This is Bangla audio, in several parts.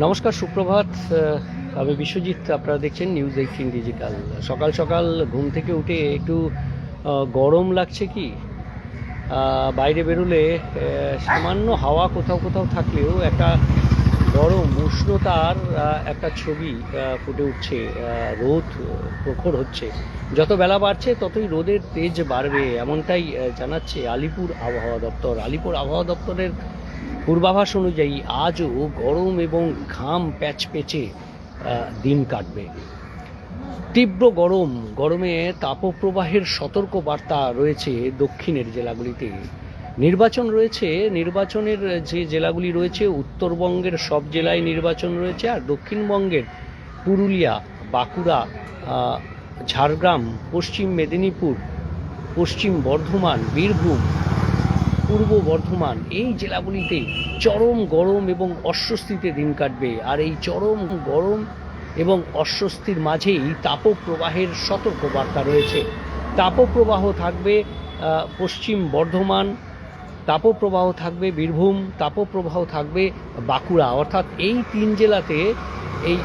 নমস্কার, সুপ্রভাত। আমি বিশ্বজিৎ, আপনারা দেখছেন নিউজ 18 ডিজিটাল। সকাল সকাল ঘুম থেকে উঠে একটু গরম লাগছে কি, বাইরে বেরোলে সামান্য হাওয়া কোথাও কোথাও থাকলেও একটা গরম উষ্ণতার একটা ছবি ফুটে উঠছে। রোদ প্রখর হচ্ছে, যত বেলা বাড়ছে ততই রোদের তেজ বাড়বে, এমনটাই জানাচ্ছে আলিপুর আবহাওয়া দপ্তর। আলিপুর আবহাওয়া দপ্তরের পূর্বাভাস অনুযায়ী আজও গরম এবং ঘাম প্যাচপ্যাচে দিন কাটবে। তীব্র গরমে তাপপ্রবাহের সতর্ক বার্তা রয়েছে দক্ষিণের জেলাগুলিতে। নির্বাচন রয়েছে, নির্বাচনের যে জেলাগুলি রয়েছে, উত্তরবঙ্গের সব জেলায় নির্বাচন রয়েছে, আর দক্ষিণবঙ্গের পুরুলিয়া, বাঁকুড়া, ঝাড়গ্রাম, পশ্চিম মেদিনীপুর, পশ্চিম বর্ধমান, বীরভূম, পূর্ব বর্ধমান, এই জেলাগুলিতে চরম গরম এবং অস্বস্তিতে দিন কাটবে। আর এই চরম গরম এবং অস্বস্তির মাঝেই তাপপ্রবাহের সতর্কবার্তা রয়েছে। তাপপ্রবাহ থাকবে পশ্চিম বর্ধমান, তাপপ্রবাহ থাকবে বীরভূম, তাপপ্রবাহ থাকবে বাঁকুড়া। অর্থাৎ এই তিন জেলাতে এই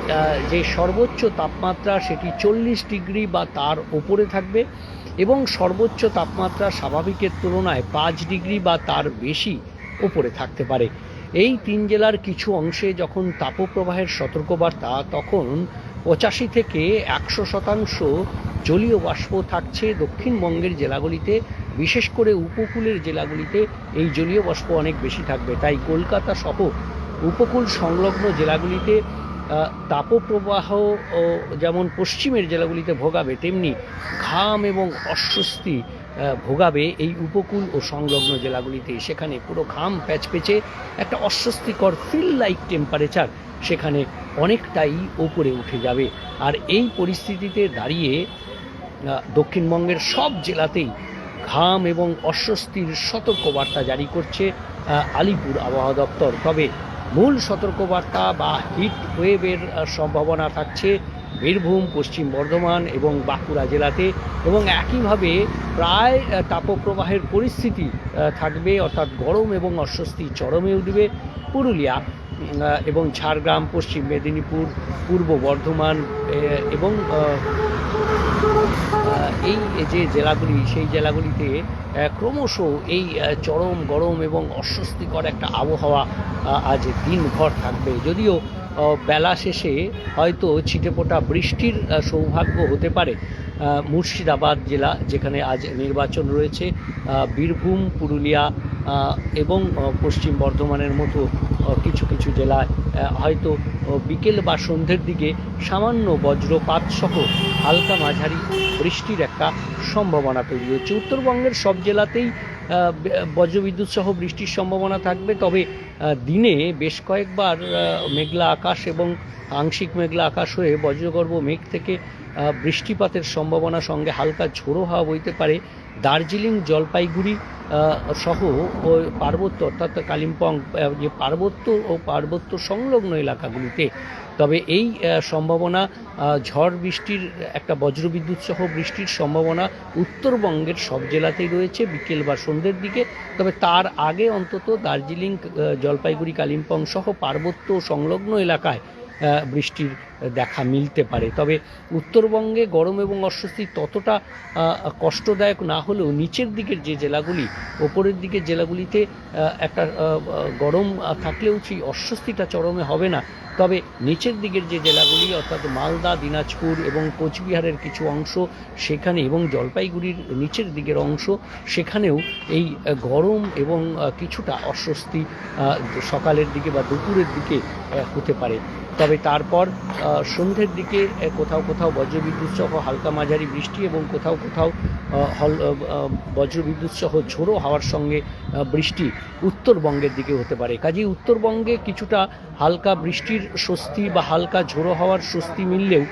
যে সর্বোচ্চ তাপমাত্রা সেটি 40 ডিগ্রি বা তার ওপরে থাকবে, এবং সর্বোচ্চ তাপমাত্রা স্বাভাবিকের তুলনায় 5 ডিগ্রি বা তার বেশি ওপরে থাকতে পারে। এই তিন জেলার কিছু অংশে যখন তাপপ্রবাহের সতর্কবার্তা, তখন 85 থেকে 100% জলীয় বাষ্প থাকছে দক্ষিণবঙ্গের জেলাগুলিতে। বিশেষ করে উপকূলের জেলাগুলিতে এই জলীয় বাষ্প অনেক বেশি থাকবে। তাই কলকাতা সহ উপকূল সংলগ্ন জেলাগুলিতে তাপপ্রবাহ যেমন পশ্চিমের জেলাগুলিতে ভোগাবে, তেমনি ঘাম এবং অস্বস্তি ভোগাবে এই উপকূল ও সংলগ্ন জেলাগুলিতে। সেখানে পুরো ঘাম প্যাচপেচে একটা অস্বস্তিকর ফিল লাইক টেম্পারেচার সেখানে অনেকটাই উপরে উঠে যাবে। আর এই পরিস্থিতিতে দাঁড়িয়ে দক্ষিণবঙ্গের সব জেলাতেই ঘাম এবং অস্বস্তির সতর্কবার্তা জারি করছে আলিপুর আবহাওয়া দপ্তর। তবে মূল সতর্কবার্তা বা হিট ওয়েভের সম্ভাবনা থাকছে বীরভূম, পশ্চিম বর্ধমান এবং বাঁকুড়া জেলাতে, এবং একইভাবে প্রায় তাপপ্রবাহের পরিস্থিতি থাকবে, অর্থাৎ গরম এবং অস্বস্তি চরমে উঠবে পুরুলিয়া এবং ঝাড়গ্রাম, পশ্চিম মেদিনীপুর, পূর্ব বর্ধমান এবং এই যে জেলাগুলি, সেই জেলাগুলিতে ক্রমশ এই চরম গরম এবং অস্বস্তিকর একটা আবহাওয়া আজ দিনভর থাকবে। যদিও বেলা শেষে হয়তো ছিটেফোঁটা বৃষ্টির সৌভাগ্য হতে পারে মুর্শিদাবাদ জেলা, যেখানে আজ নির্বাচন রয়েছে, বীরভূম, পুরুলিয়া এবং পশ্চিম বর্ধমানের মতো কিছু কিছু জেলায় হয়তো বিকেল বা সন্ধ্যের দিকে সামান্য বজ্রপাত সহ হালকা মাঝারি বৃষ্টির একটা সম্ভাবনা তৈরি হচ্ছে। উত্তরবঙ্গের সব জেলাতেই বজ্রবিদ্যুৎ সহ বৃষ্টির সম্ভাবনা থাকবে। তবে দিনে বেশ কয়েকবার মেঘলা আকাশ এবং আংশিক মেঘলা আকাশ হয়ে বজ্রগর্ভ মেঘ থেকে বৃষ্টিপাতের সম্ভাবনা, সঙ্গে হালকা ঝোড়ো হাওয়া বইতে পারে দার্জিলিং, জলপাইগুড়ি সহ পার্বত্য অর্থাৎ কালিম্পং যে পার্বত্য সংলগ্ন এলাকাগুলিতে। তবে এই সম্ভাবনা ঝড় বৃষ্টির, একটা বজ্রবিদ্যুৎ সহ বৃষ্টির সম্ভাবনা উত্তরবঙ্গের সব জেলাতেই রয়েছে বিকেল বা সন্ধ্যের দিকে। তবে তার আগে অন্তত দার্জিলিং, জলপাইগুড়ি, কালিম্পং সহ পার্বত্য সংলগ্ন এলাকায় বৃষ্টির দেখা মিলতে পারে। তবে উত্তরবঙ্গে গরম এবং অস্বস্তি ততটা কষ্টদায়ক না হলেও নিচের দিকের যে জেলাগুলি, ওপরের দিকের জেলাগুলিতে একটা গরম থাকলেও সেই অস্বস্তিটা চরমে হবে না। তবে নিচের দিকের যে জেলাগুলি, অর্থাৎ মালদা, দিনাজপুর এবং কোচবিহারের কিছু অংশ সেখানে, এবং জলপাইগুড়ির নিচের দিকের অংশ, সেখানেও এই গরম এবং কিছুটা অস্বস্তি সকালের দিকে বা দুপুরের দিকে হতে পারে। তবে তারপর সন্ধ্যের দিকে কোথাও কোথাও বজ্রবিদ্যুৎ সহ হালকা মাঝারি বৃষ্টি এবং কোথাও কোথাও বজ্রবিদ্যুৎ সহ ঝোড়ো হাওয়ার সঙ্গে বৃষ্টি উত্তরবঙ্গের দিকে হতে পারে। কাজেই উত্তরবঙ্গে কিছুটা হালকা বৃষ্টির স্বস্তি বা হালকা ঝোড়ো হাওয়ার স্বস্তি মিললেও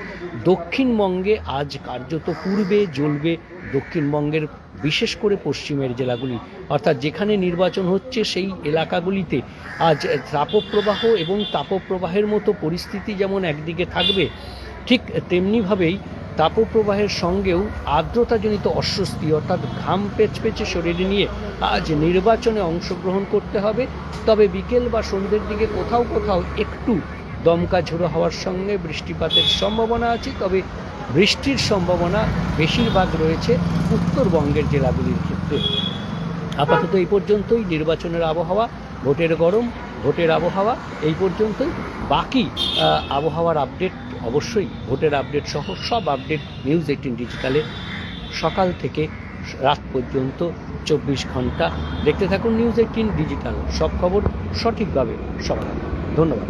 দক্ষিণবঙ্গে আজ কার্যত পূর্বে জ্বলবে দক্ষিণবঙ্গের বিশেষ করে পশ্চিমের জেলাগুলি। অর্থাৎ যেখানে নির্বাচন হচ্ছে সেই এলাকাগুলিতে আজ তাপপ্রবাহ এবং তাপপ্রবাহের মতো পরিস্থিতি যেমন একদিকে থাকবে, ঠিক তেমনিভাবেই তাপপ্রবাহের সঙ্গেও আর্দ্রতাজনিত অস্বস্তি, অর্থাৎ ঘাম পেচপেচে শরীরে নিয়ে আজ নির্বাচনে অংশগ্রহণ করতে হবে। তবে বিকেল বা সন্ধ্যের দিকে কোথাও কোথাও একটু দমকা ঝোড়ো হওয়ার সঙ্গে বৃষ্টিপাতের সম্ভাবনা আছে, তবে বৃষ্টির সম্ভাবনা বেশিরভাগ রয়েছে উত্তরবঙ্গের জেলাগুলির ক্ষেত্রে। আপাতত এই পর্যন্তই নির্বাচনের আবহাওয়া, ভোটের গরম, ভোটের আবহাওয়া এই পর্যন্তই। বাকি আবহাওয়ার আপডেট অবশ্যই ভোটের আপডেট সহ সব আপডেট নিউজ18 ডিজিটালে সকাল থেকে রাত পর্যন্ত 24 ঘন্টা দেখতে থাকুন নিউজ18 ডিজিটাল। সব খবর সঠিকভাবে সবার আগে। ধন্যবাদ।